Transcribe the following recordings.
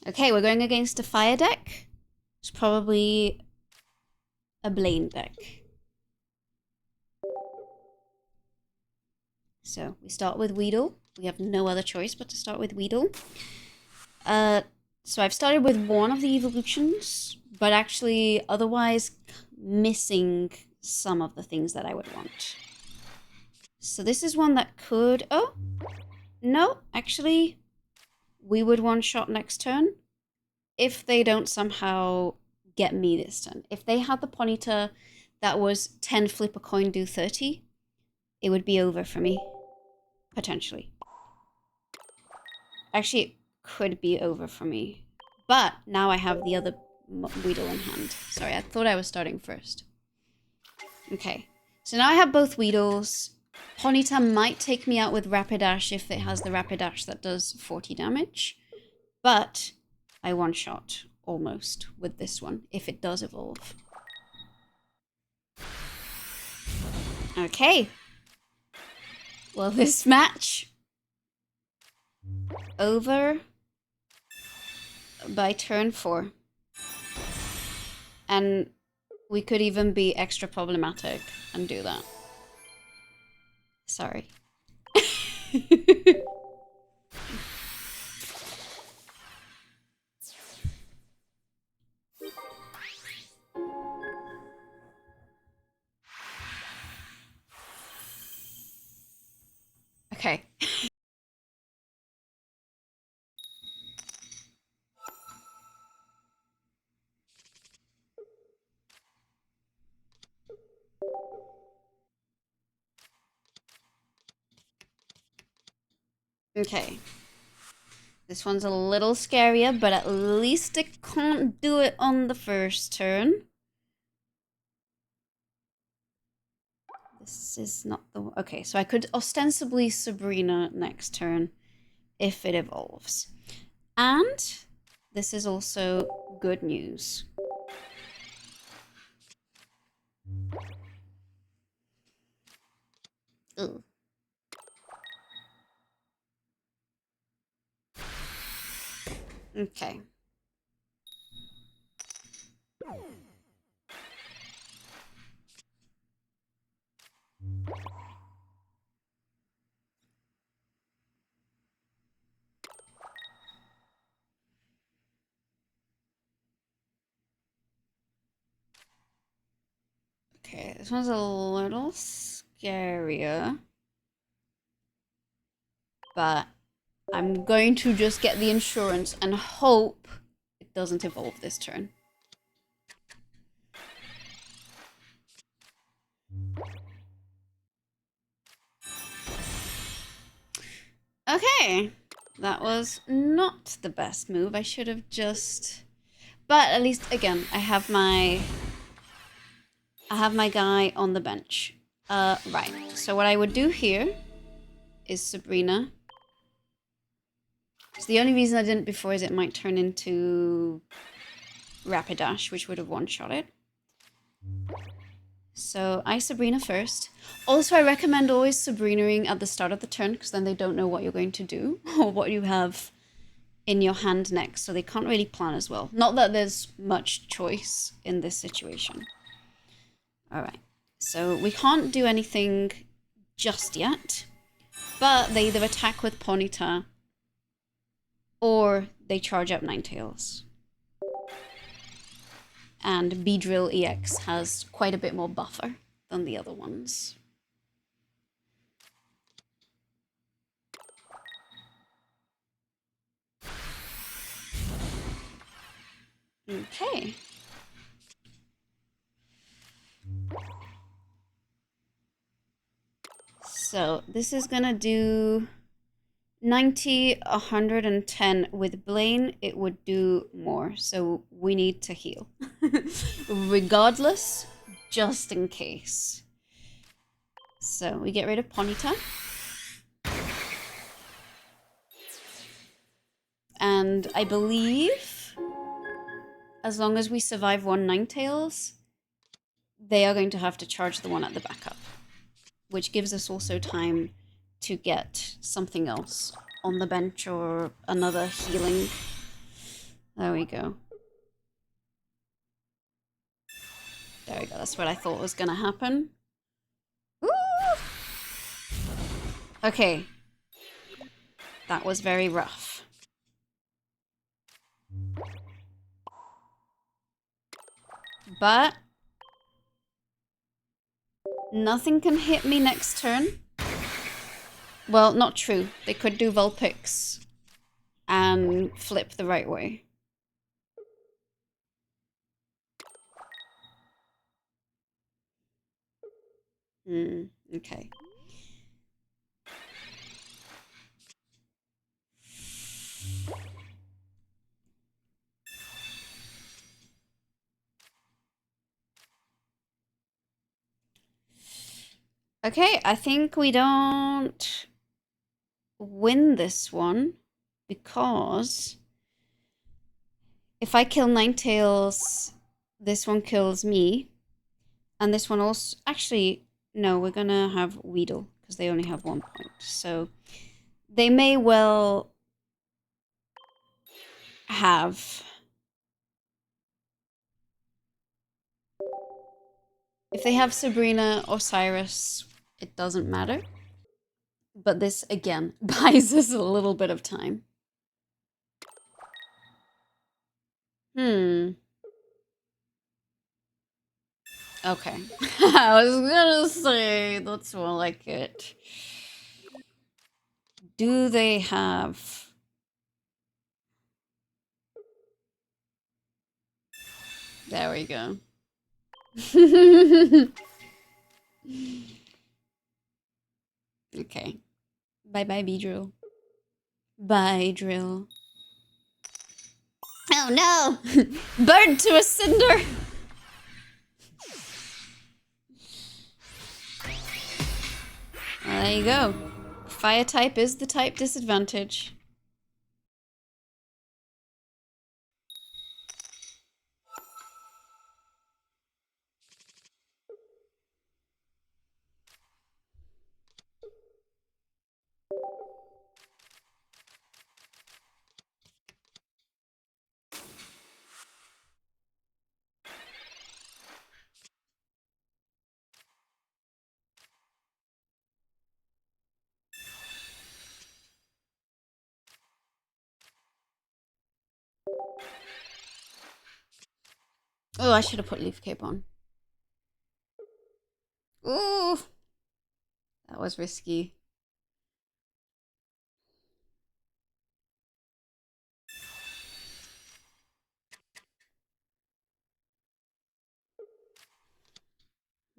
Okay, we're going against a fire deck. It's probably a Blaine deck. So we start with Weedle. We have no other choice but to start with Weedle. So I've started with one of the evolutions, but actually otherwise missing some of the things that I would want. So this is one that could... Oh! No, actually, we would one-shot next turn if they don't somehow get me this turn. If they had the Ponyta that was 10 flip a coin, do 30, it would be over for me. Potentially. Actually, it could be over for me. But now I have the other Weedle in hand. Sorry, I thought I was starting first. Okay, so now I have both Weedles. Ponyta might take me out with Rapidash if it has the Rapidash that does 40 damage. But I one-shot almost with this one if it does evolve. Okay. Well, this match over by turn 4. And we could even be extra problematic and do that. Sorry. Okay. Okay. This one's a little scarier, but at least it can't do it on the first turn. This is not the... Okay, so I could ostensibly Sabrina next turn if it evolves. And this is also good news. Ugh. Okay. Okay, this one's a little scarier. But I'm going to just get the insurance and hope it doesn't evolve this turn. Okay, that was not the best move. I should have just... But at least, again, I have my guy on the bench. Right. So what I would do here is Sabrina. So the only reason I didn't before is it might turn into Rapidash, which would have one-shot it. So I Sabrina first. Also, I recommend always Sabrinaing at the start of the turn, because then they don't know what you're going to do or what you have in your hand next, so they can't really plan as well. Not that there's much choice in this situation. Alright, so we can't do anything just yet, but they either attack with Ponyta or they charge up Ninetales. And Beedrill EX has quite a bit more buffer than the other ones. Okay. So this is gonna do 90, 110. With Blaine, it would do more. So we need to heal. Regardless, just in case. So we get rid of Ponyta. And I believe, as long as we survive one Ninetales, they are going to have to charge the one at the backup. Which gives us also time to get something else on the bench or another healing There we go. There we go. That's what I thought was gonna happen. Ooh! Okay. That was very rough. But nothing can hit me next turn. Well, not true. They could do Vulpix and flip the right way. Okay. Okay, I think we don't win this one because if I kill Ninetales, this one kills me. And this one also... Actually, no, we're gonna have Weedle because they only have 1 point. So they may well have... If they have Sabrina or Cyrus, it doesn't matter. But this, again, buys us a little bit of time. Okay. I was gonna say, that's more like it. Do they have... There we go. Okay. Bye-bye, Beedrill. Bye, Drill. Oh no! Burned to a cinder! There you go. Fire type is the type disadvantage. Oh, I should have put Leaf Cape on. Ooh! That was risky.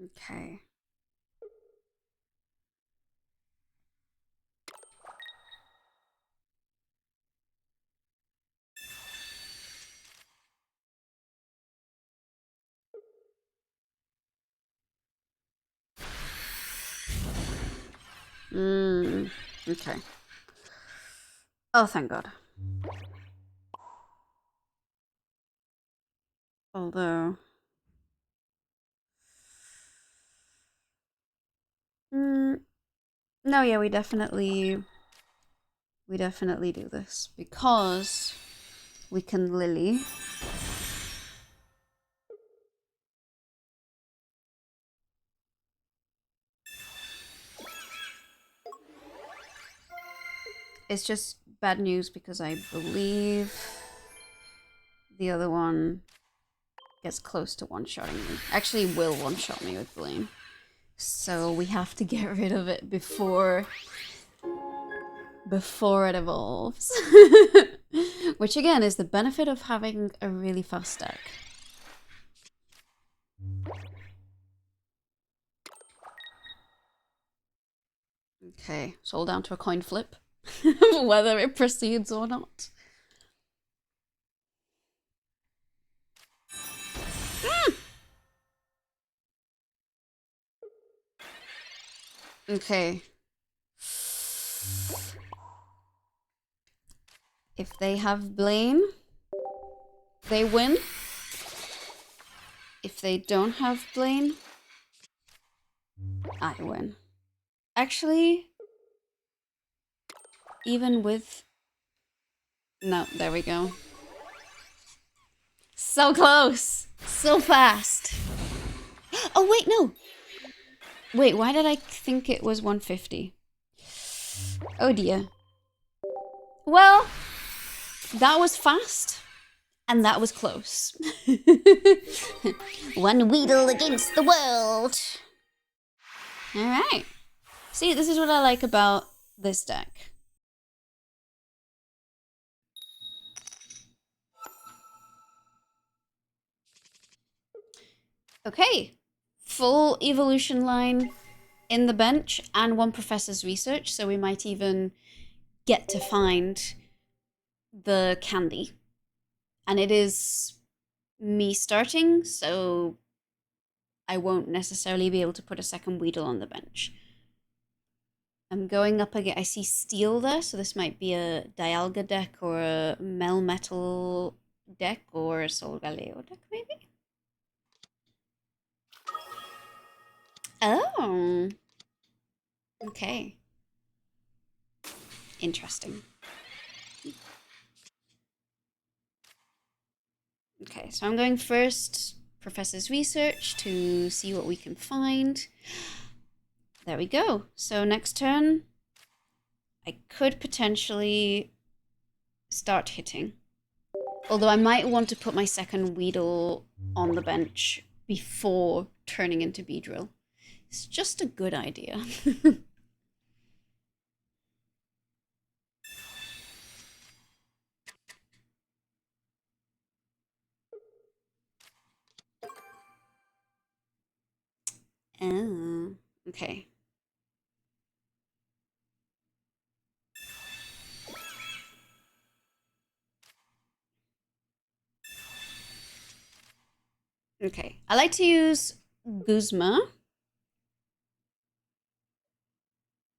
Okay. Okay. Oh, thank God. Although... No, yeah, we definitely do this because we can Lily. It's just bad news because I believe the other one gets close to one-shotting me. Actually will one-shot me with Blaine. So we have to get rid of it before it evolves. Which again is the benefit of having a really fast deck. Okay, it's all down to a coin flip. Whether it proceeds or not. Okay. If they have Blaine, they win. If they don't have Blaine, I win. Actually, even with... No, there we go. So close. So fast. Oh, wait, no. Wait, why did I think it was 150? Oh, dear. Well, that was fast. And that was close. One Weedle against the world. Alright. See, this is what I like about this deck. Okay. Full evolution line in the bench and one professor's research, so we might even get to find the candy. And it is me starting, so I won't necessarily be able to put a second Weedle on the bench. I'm going up again. I see Steel there, so this might be a Dialga deck or a Melmetal deck or a Solgaleo deck, maybe? Oh. Okay. Interesting. Okay, so I'm going first, Professor's Research, to see what we can find. There we go. So next turn, I could potentially start hitting. Although I might want to put my second Weedle on the bench before turning into Beedrill. It's just a good idea. Oh, okay. Okay, I like to use Guzma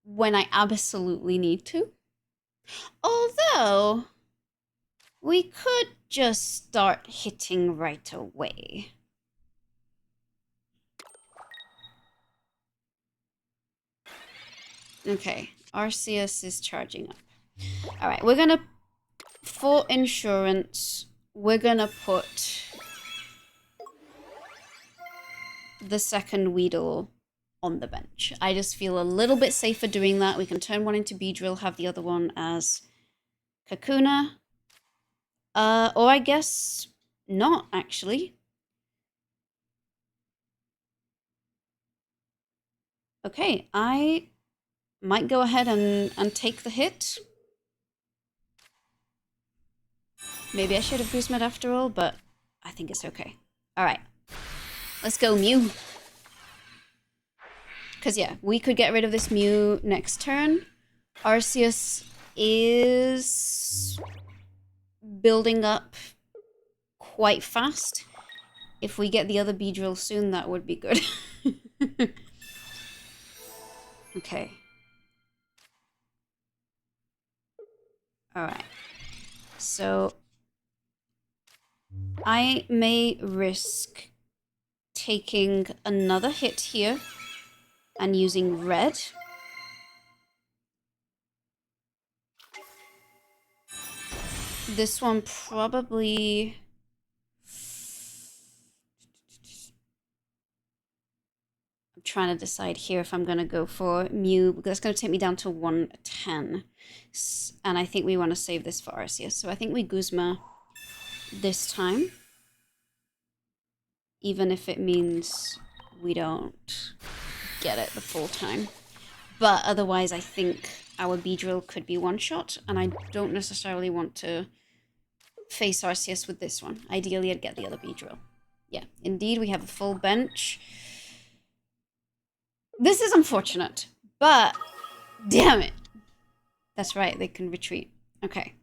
when I absolutely need to. Although, we could just start hitting right away. Okay, Arceus is charging up. Alright, we're gonna, for insurance, we're gonna put the second Weedle on the bench. I just feel a little bit safer doing that. We can turn one into Beedrill, have the other one as Kakuna. Or I guess not, actually. Okay, I might go ahead and take the hit. Maybe I should have Guzmed after all, but I think it's okay. Alright. Let's go, Mew. Because, yeah, we could get rid of this Mew next turn. Arceus is building up quite fast. If we get the other Beedrill soon, that would be good. Okay. Alright. So, I may risk taking another hit here and using red. This one probably... I'm trying to decide here if I'm going to go for Mew, because that's going to take me down to 110. And I think we want to save this for Arceus. So I think we Guzma this time. Even if it means we don't get it the full time. But otherwise, I think our Beedrill could be one-shot, and I don't necessarily want to face Arceus with this one. Ideally, I'd get the other Beedrill. Yeah, indeed, we have a full bench. This is unfortunate, but damn it. That's right, they can retreat. Okay.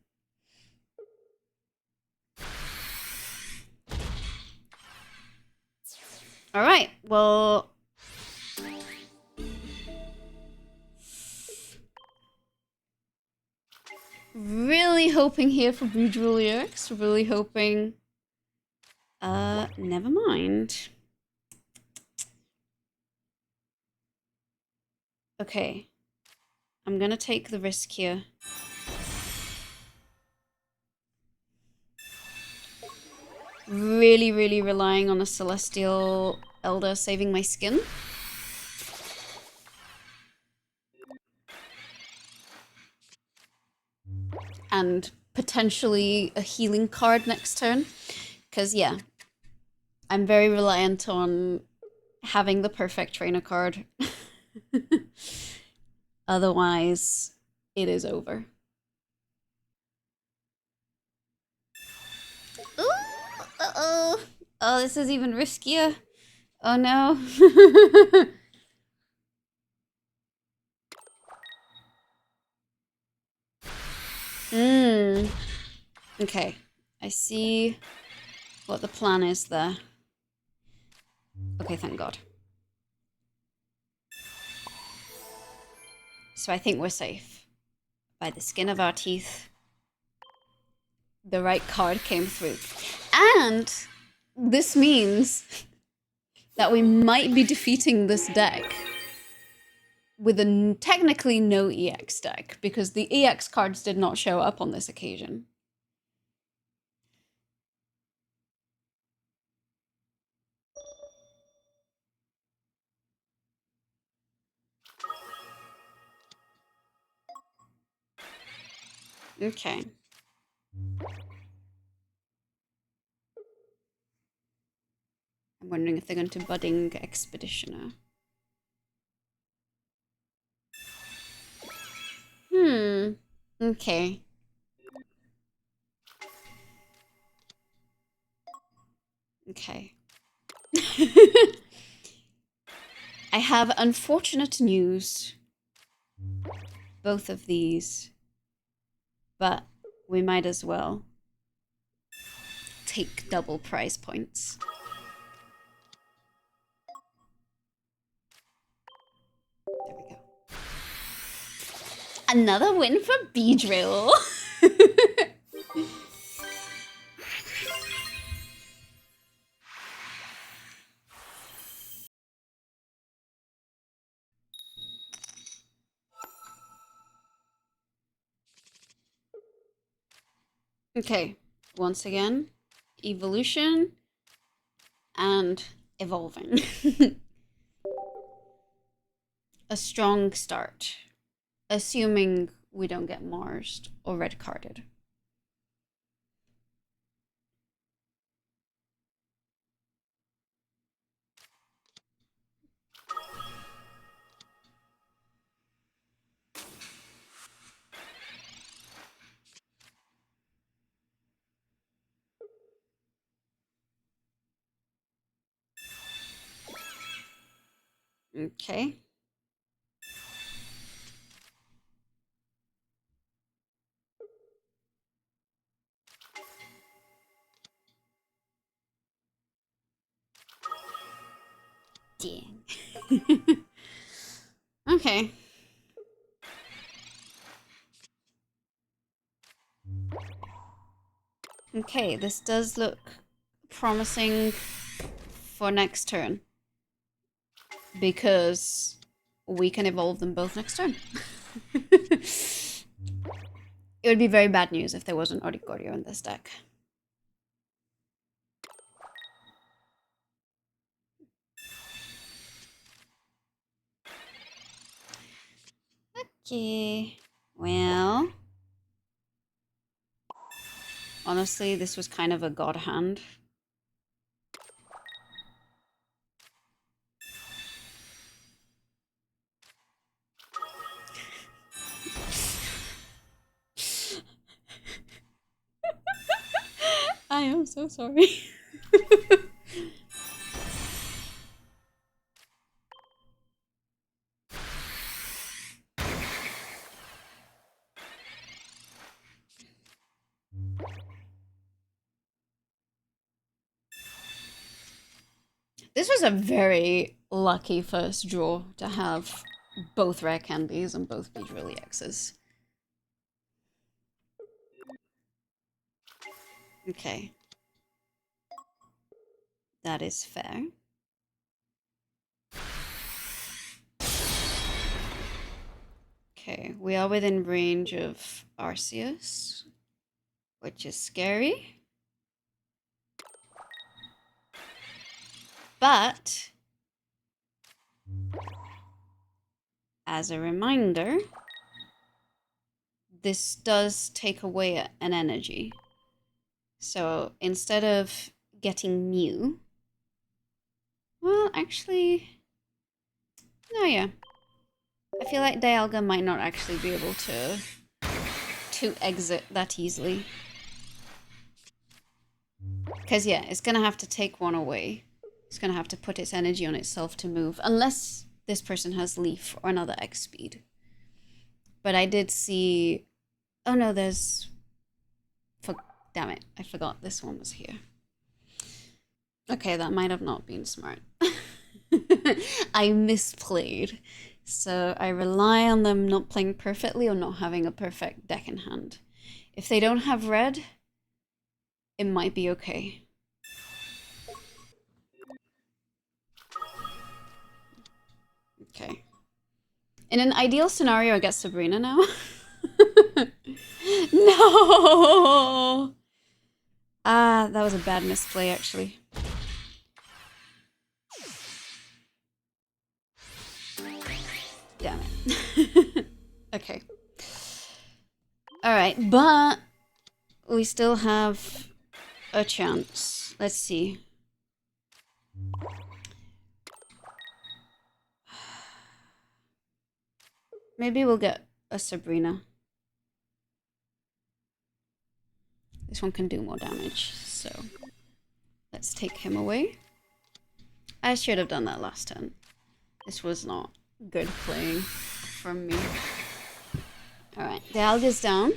Alright, well... Really hoping here for Beedrill EX. Really hoping... never mind. Okay. I'm gonna take the risk here. really, really relying on a Celestial Elder saving my skin. And potentially a healing card next turn. Because, yeah, I'm very reliant on having the perfect trainer card. Otherwise, it is over. Ooh, uh-oh. Oh, this is even riskier. Oh no. Okay. I see what the plan is there. Okay, thank God. So I think we're safe. By the skin of our teeth. The right card came through. And this means that we might be defeating this deck with a technically no EX deck, because the EX cards did not show up on this occasion. Okay. I'm wondering if they're going to Budding Expeditioner. Okay. Okay. I have unfortunate news. Both of these. But we might as well take double prize points. There we go. Another win for Beedrill. Okay, once again, evolution and evolving. A strong start, assuming we don't get marsed or red carded. Okay. Dang. Okay. Okay, this does look promising for next turn. Because we can evolve them both next turn. It would be very bad news if there wasn't Oricorio in this deck. Okay. Well, honestly, this was kind of a god hand. I am so sorry. This was a very lucky first draw to have both rare candies and both Beedrill EXs. Okay. That is fair. Okay, we are within range of Arceus, which is scary. But as a reminder, this does take away an energy. So instead of getting Mew, well, actually, no, yeah. I feel like Dialga might not actually be able to exit that easily. Because, yeah, it's going to have to take one away. It's going to have to put its energy on itself to move. Unless this person has Leaf or another X speed. But I did see... Oh, no, there's... Damn it. I forgot this one was here. Okay, that might have not been smart. I misplayed. So I rely on them not playing perfectly or not having a perfect deck in hand. If they don't have red, it might be okay. Okay. In an ideal scenario, I get Sabrina now. No! Ah, that was a bad misplay, actually. Damn it. Okay. Alright, but we still have a chance. Let's see. Maybe we'll get a Sabrina. This one can do more damage, so let's take him away. I should have done that last turn. This was not good playing from me. Alright, the Dialga's down.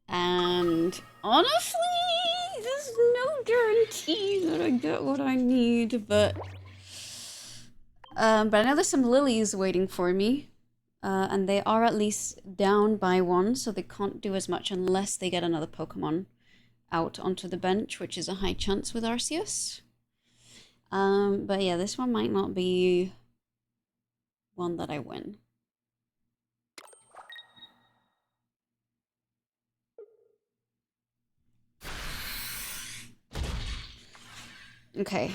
And honestly, there's no guarantee that I get what I need, but I know there's some lilies waiting for me. And they are at least down by one, so they can't do as much unless they get another Pokemon out onto the bench, which is a high chance with Arceus. But yeah, this one might not be one that I win. Okay.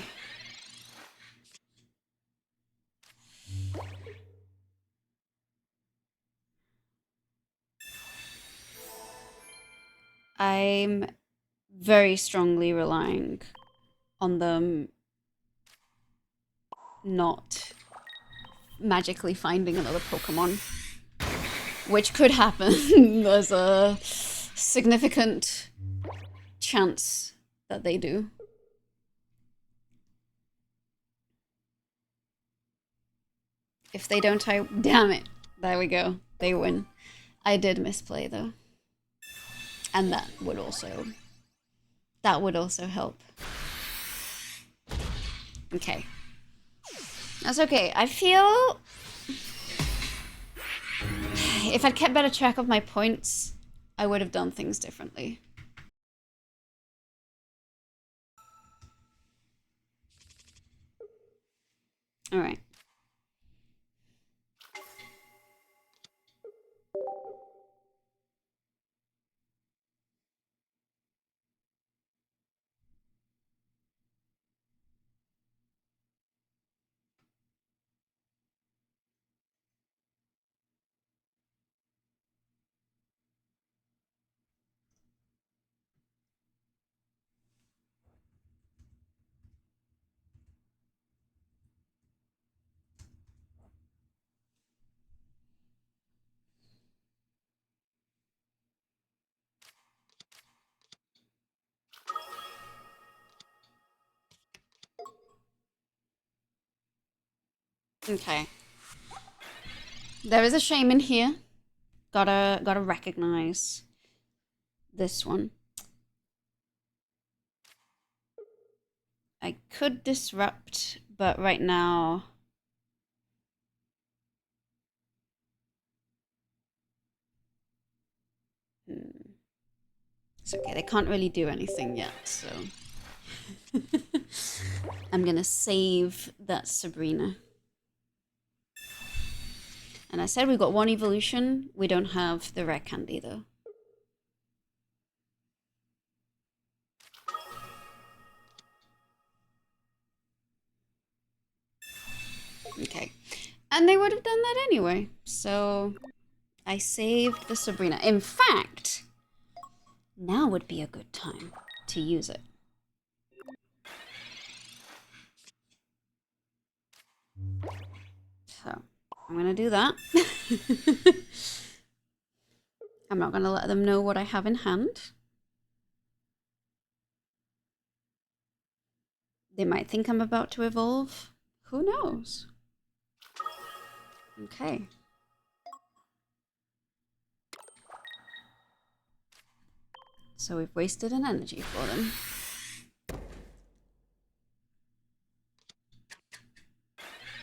I'm very strongly relying on them not magically finding another Pokemon, which could happen. There's a significant chance that they do. If they don't, damn it. There we go. They win. I did misplay though. And that would also help. Okay. That's okay. I feel if I'd kept better track of my points, I would have done things differently. All right. Okay. There is a shame in here. Gotta recognize this one. I could disrupt, but right now it's okay. They can't really do anything yet, so I'm gonna save that Sabrina. And I said we've got one evolution. We don't have the rare candy though. Okay. And they would have done that anyway. So I saved the Sabrina. In fact, now would be a good time to use it. So I'm going to do that. I'm not going to let them know what I have in hand. They might think I'm about to evolve. Who knows? Okay. So we've wasted an energy for them.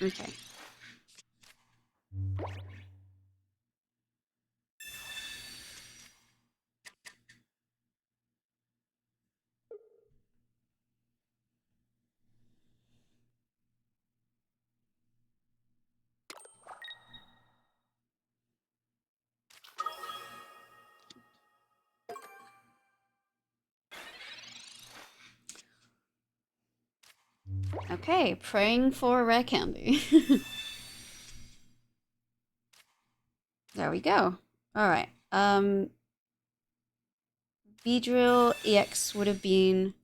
Okay. Okay, praying for rare candy. There we go. Alright. Beedrill EX would have been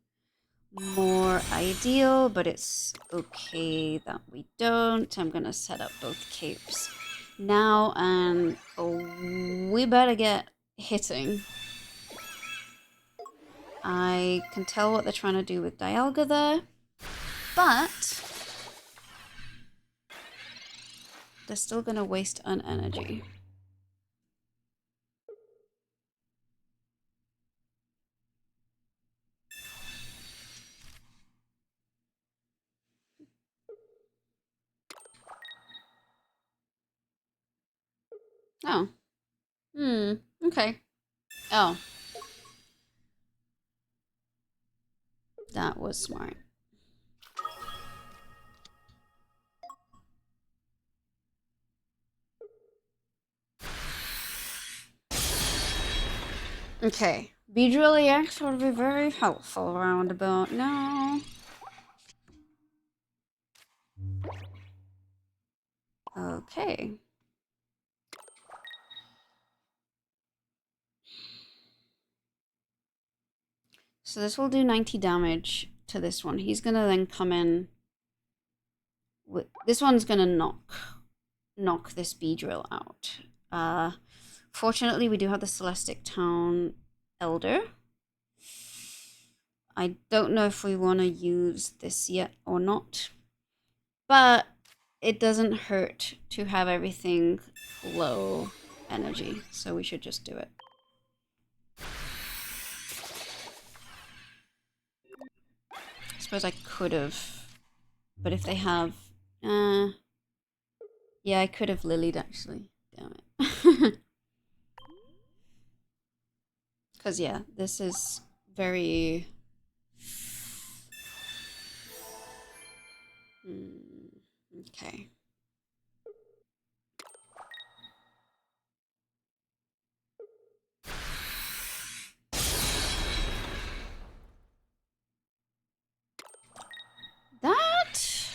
more ideal, but it's okay that we don't. I'm gonna set up both capes now, and we better get hitting. I can tell what they're trying to do with Dialga there, but they're still gonna waste an energy. Oh. Okay. Oh. That was smart. Okay. Beedrill EX would be very helpful around about now. Okay. So this will do 90 damage to this one. He's gonna then come in with... This one's gonna knock this Beedrill out. Fortunately, we do have the Celestic Town Elder. I don't know if we want to use this yet or not, but it doesn't hurt to have everything low energy, so we should just do it. I suppose I could have, but if they have... yeah, I could have lilied actually. Damn it. Because, yeah, this is very... okay. That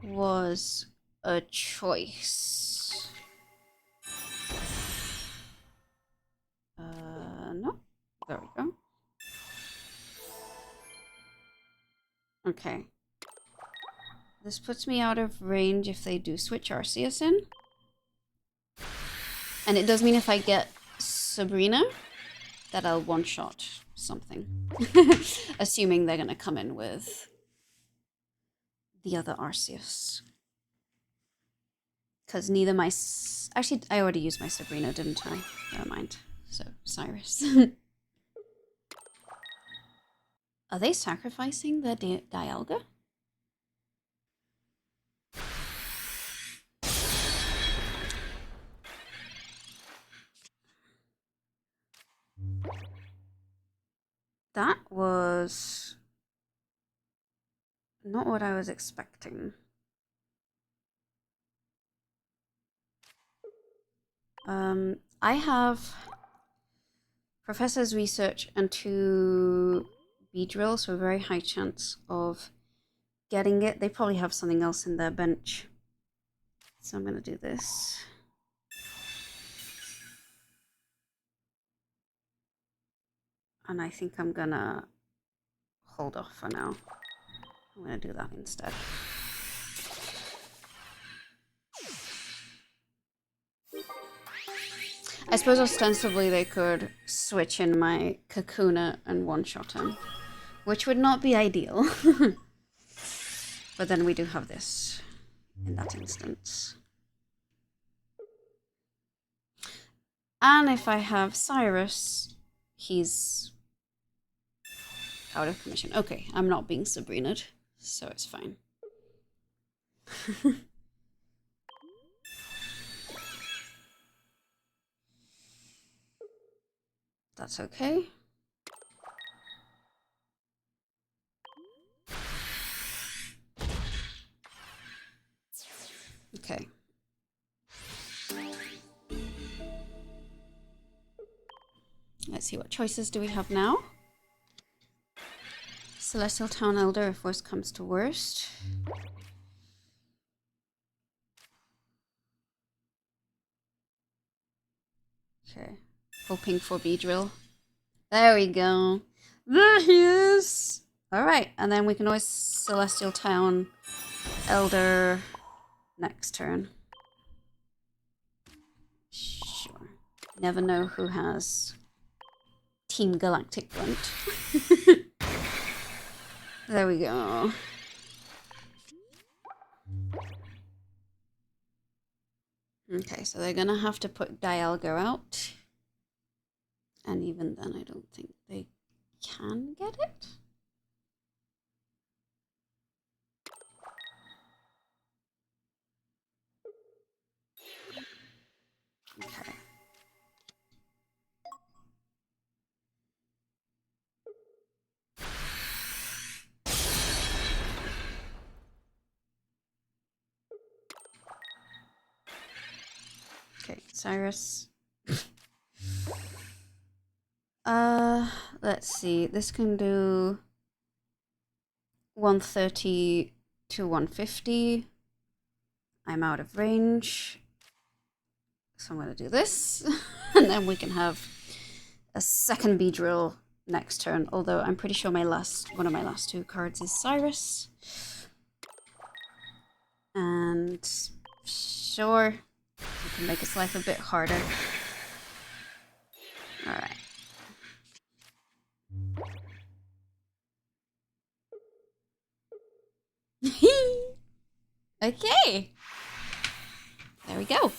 was a choice. No. There we go. Okay. This puts me out of range if they do switch Arceus in. And it does mean if I get Sabrina, that I'll one-shot something. Assuming they're gonna come in with the other Arceus. Because neither my... Actually, I already used my Sabrina, didn't I? Never mind. So, Cyrus. Are they sacrificing the Dialga? That was not what I was expecting. I have Professor's Research and 2 Beedrill, so a very high chance of getting it. They probably have something else in their bench. So I'm going to do this. And I think I'm going to hold off for now. I'm going to do that instead. I suppose ostensibly they could switch in my Kakuna and one-shot him, which would not be ideal. But then we do have this in that instance. And if I have Cyrus, he's out of commission. Okay, I'm not being Sabrina'd, so it's fine. That's okay. Okay. Let's see, what choices do we have now? Celestial Town Elder if worst comes to worst. Okay. Hoping for Beedrill. There we go. There he is! Alright, and then we can always Celestial Town Elder next turn. Sure. Never know who has Team Galactic Grunt. There we go. Okay, so they're gonna have to put Dialga out. And even then, I don't think they can get it. Okay. Okay, Cyrus. Let's see. This can do 130 to 150. I'm out of range. So I'm gonna do this. And then we can have a second Beedrill next turn. Although I'm pretty sure one of my last two cards is Cyrus. And sure, we can make his life a bit harder. Alright. Okay. There we go.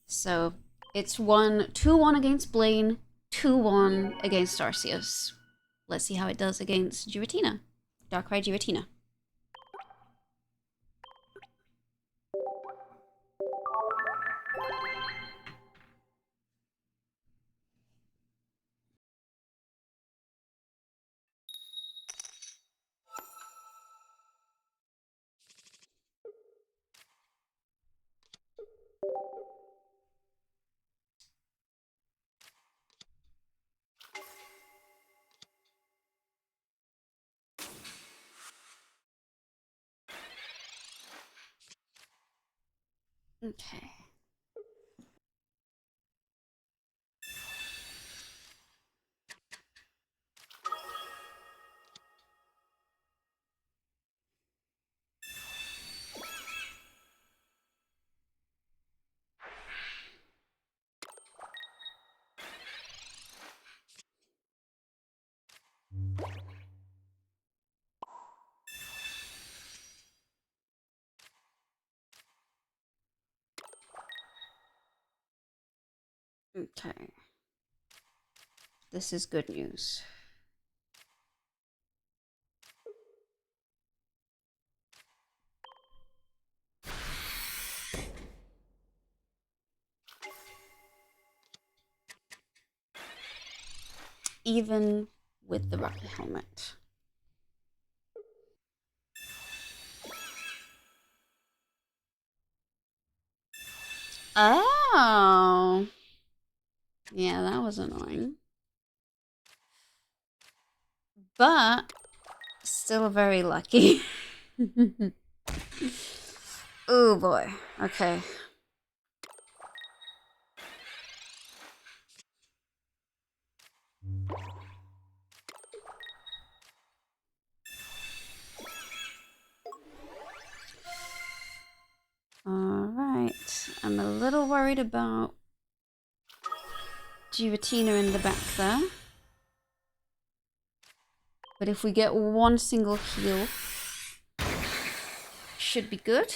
So it's 2-1 against Blaine, 2-1 against Arceus. Let's see how it does against Giratina. Darkrai Giratina. Okay. Okay. This is good news. Even with the rocky helmet. Oh. Yeah, that was annoying. But Still very lucky. Oh boy. Okay. Alright. I'm a little worried about Giratina in the back there. But if we get one single heal, should be good.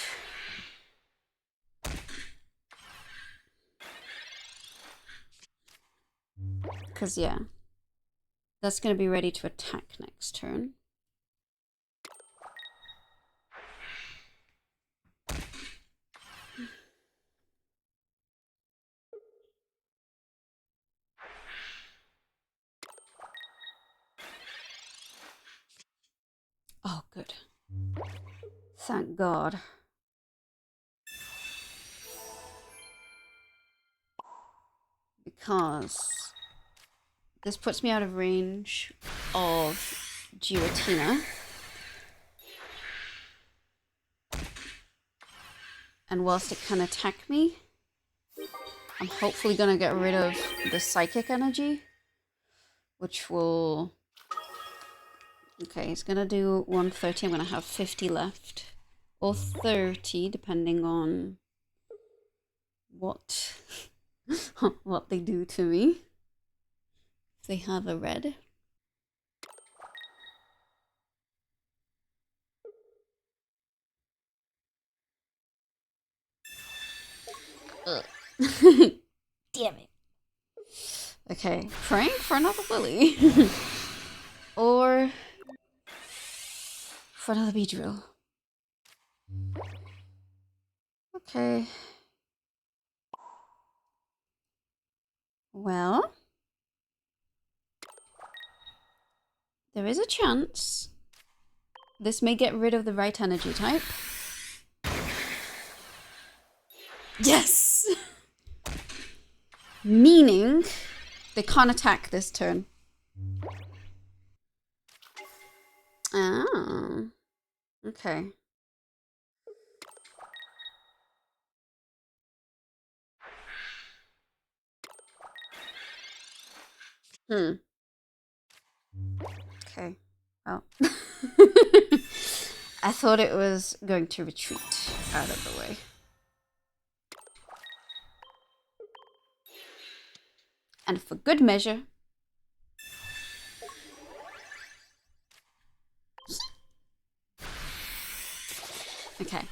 Because, yeah, that's going to be ready to attack next turn. Oh, good. Thank God. Because this puts me out of range of Giratina. And whilst it can attack me, I'm hopefully going to get rid of the psychic energy, which will... Okay, it's going to do 130. I'm going to have 50 left. Or 30, depending on what, what they do to me. If they have a red. Damn it. Okay, praying for another Lily. Or for another Beedrill. Okay. Well, there is a chance this may get rid of the right energy type. Yes! Meaning they can't attack this turn. Oh. Okay. Okay. Well. I thought it was going to retreat out of the way. And for good measure. Okay.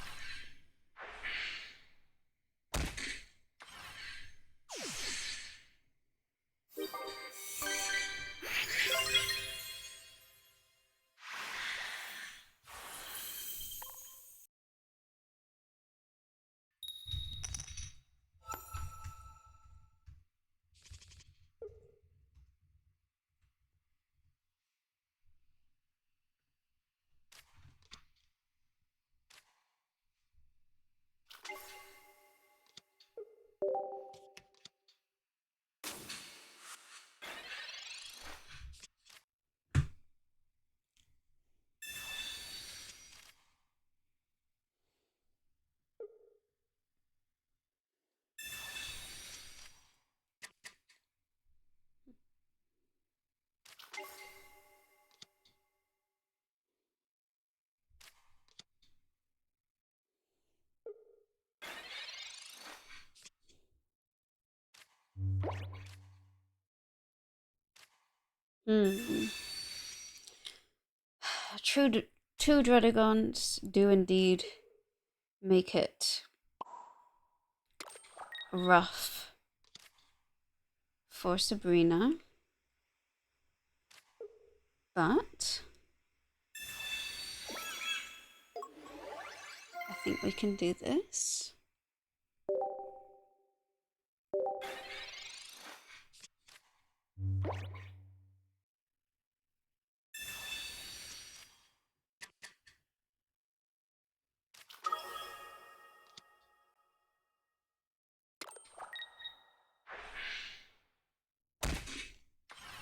Two Druddigons do indeed make it rough for Sabrina. But I think we can do this.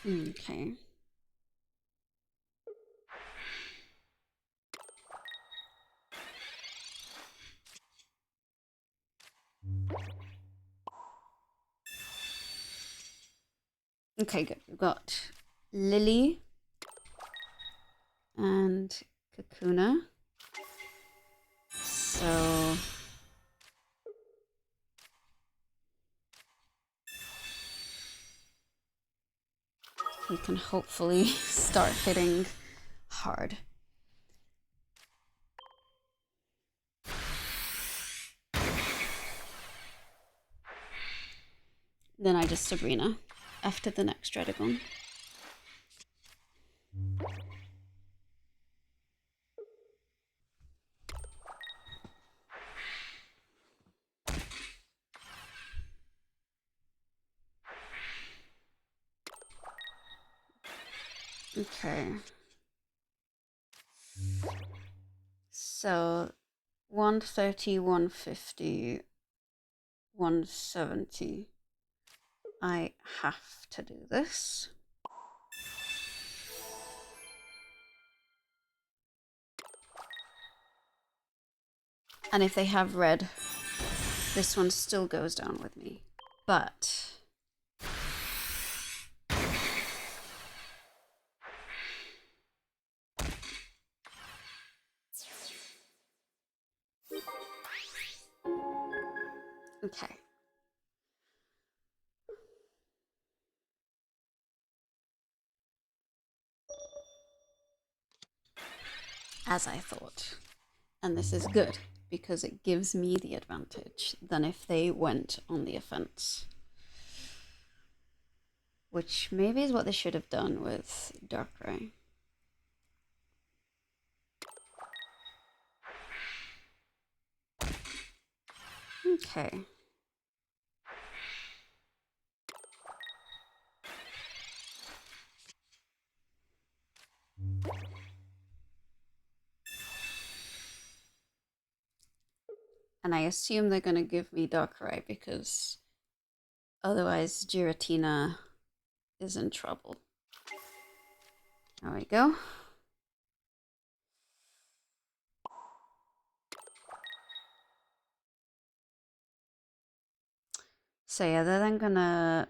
Okay. Okay, good. We've got Lily and Kakuna. So we can hopefully start hitting hard. Then I just Sabrina after the next Dradagon. Okay. So 130, 150, 170. I have to do this. And if they have red, this one still goes down with me. But okay. As I thought. And this is good, because it gives me the advantage than if they went on the offense. Which maybe is what they should have done with Darkrai. Okay. And I assume they're going to give me Darkrai because otherwise Giratina is in trouble. There we go. So yeah, they're then gonna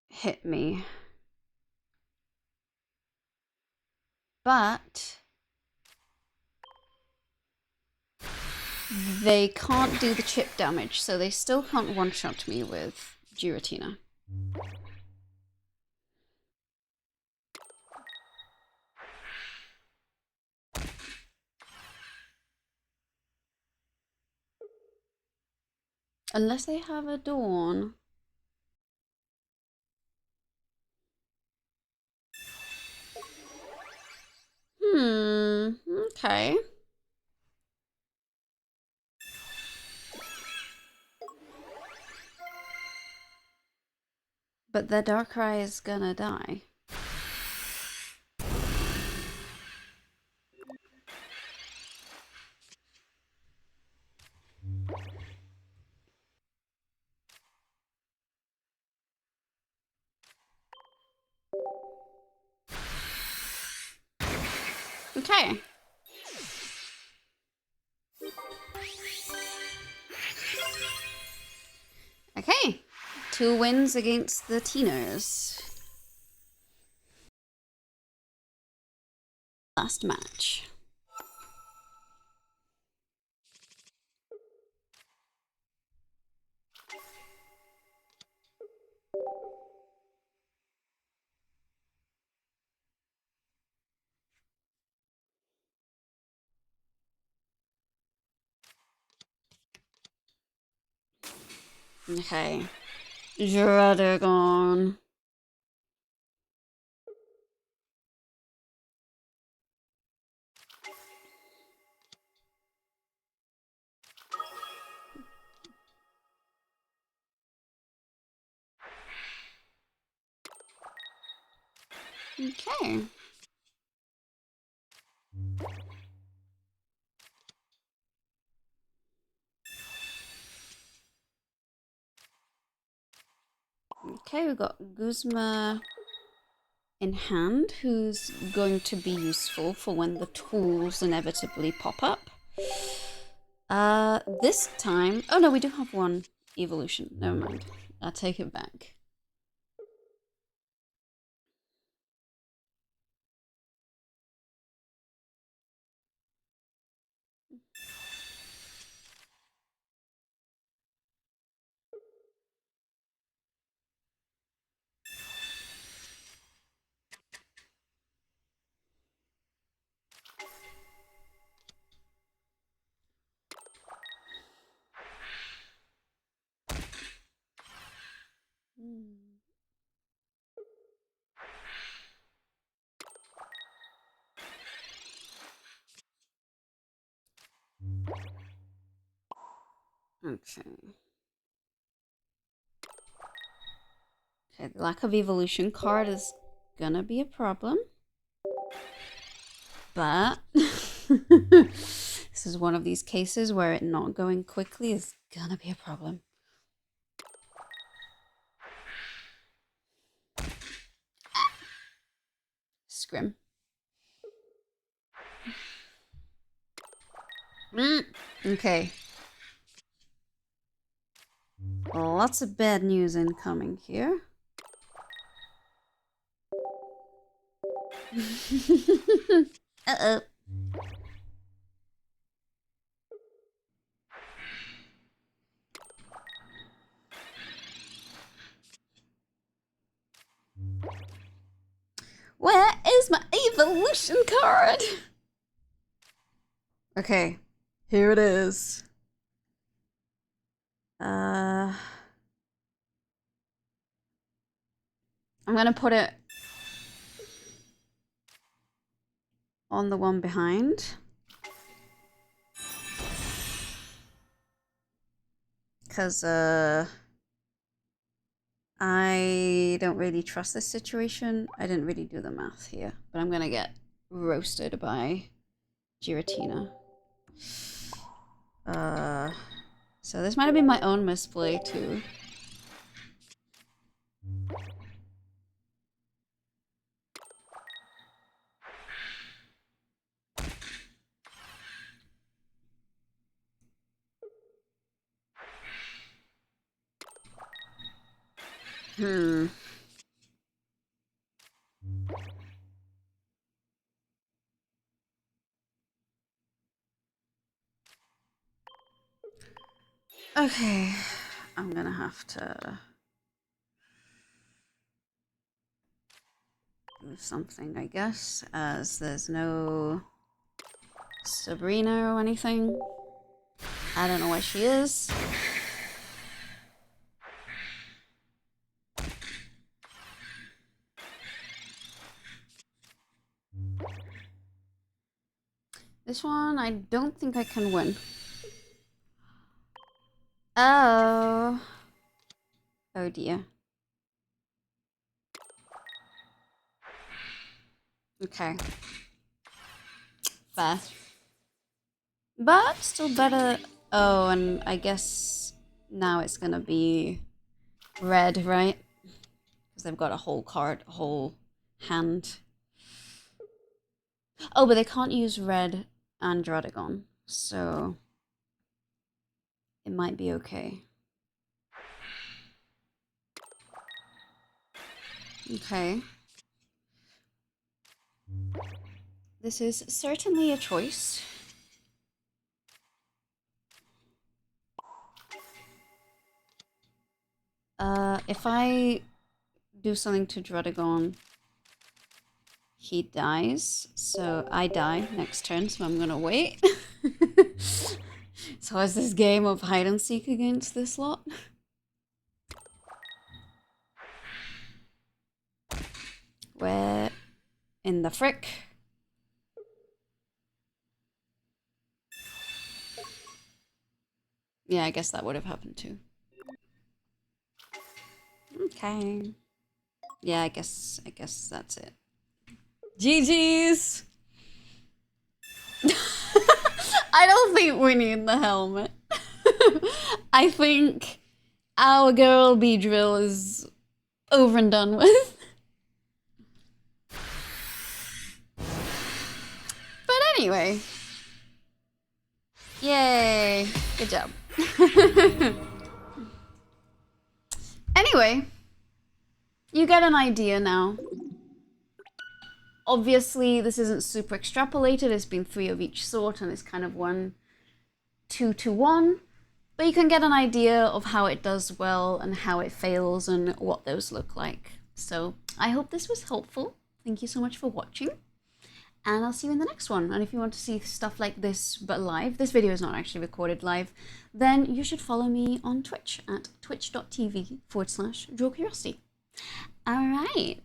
hit me. But they can't do the chip damage, so they still can't one-shot me with Giratina. Unless they have a Dawn. Okay. But their Darkrai is gonna die. Okay. Okay. 2 wins against the Teeners. Last match. Okay. Dradagon. Okay. Okay, we've got Guzma in hand, who's going to be useful for when the tools inevitably pop up. This time... Oh no, we do have one evolution. Never mind. I'll take it back. Okay. Okay, the lack of evolution card is gonna be a problem. But this is one of these cases where it not going quickly is gonna be a problem. Scrim. Okay. Lots of bad news incoming here. Uh-oh. Where is my evolution card? Okay, here it is. I'm gonna put it on the one behind. Because, I don't really trust this situation. I didn't really do the math here, but I'm gonna get roasted by Giratina. So this might have been my own misplay too. Okay, I'm gonna have to do something, I guess, as there's no Sabrina or anything. I don't know where she is. This one, I don't think I can win. Oh. Oh dear. Okay. Fair. But still better. Oh, and I guess now it's gonna be red, right? Because they've got a whole card, a whole hand. Oh, but they can't use red and Dradagon, so it might be okay. Okay. This is certainly a choice. If I do something to Dradagon, he dies, so I die next turn, so I'm gonna wait. So it's this game of hide and seek against this lot. Where in the frick? Yeah, I guess that would have happened too. Okay. Yeah, I guess that's it. GG's! I don't think we need the helmet. I think our girl Beedrill is over and done with. But anyway. Yay. Good job. Anyway. You get an idea now. Obviously, this isn't super extrapolated. It's been 3 of each sort, and it's kind of 1, 2 to 1. But you can get an idea of how it does well and how it fails and what those look like. So I hope this was helpful. Thank you so much for watching. And I'll see you in the next one. And if you want to see stuff like this but live, this video is not actually recorded live, then you should follow me on Twitch at twitch.tv/drawcuriosity. All right.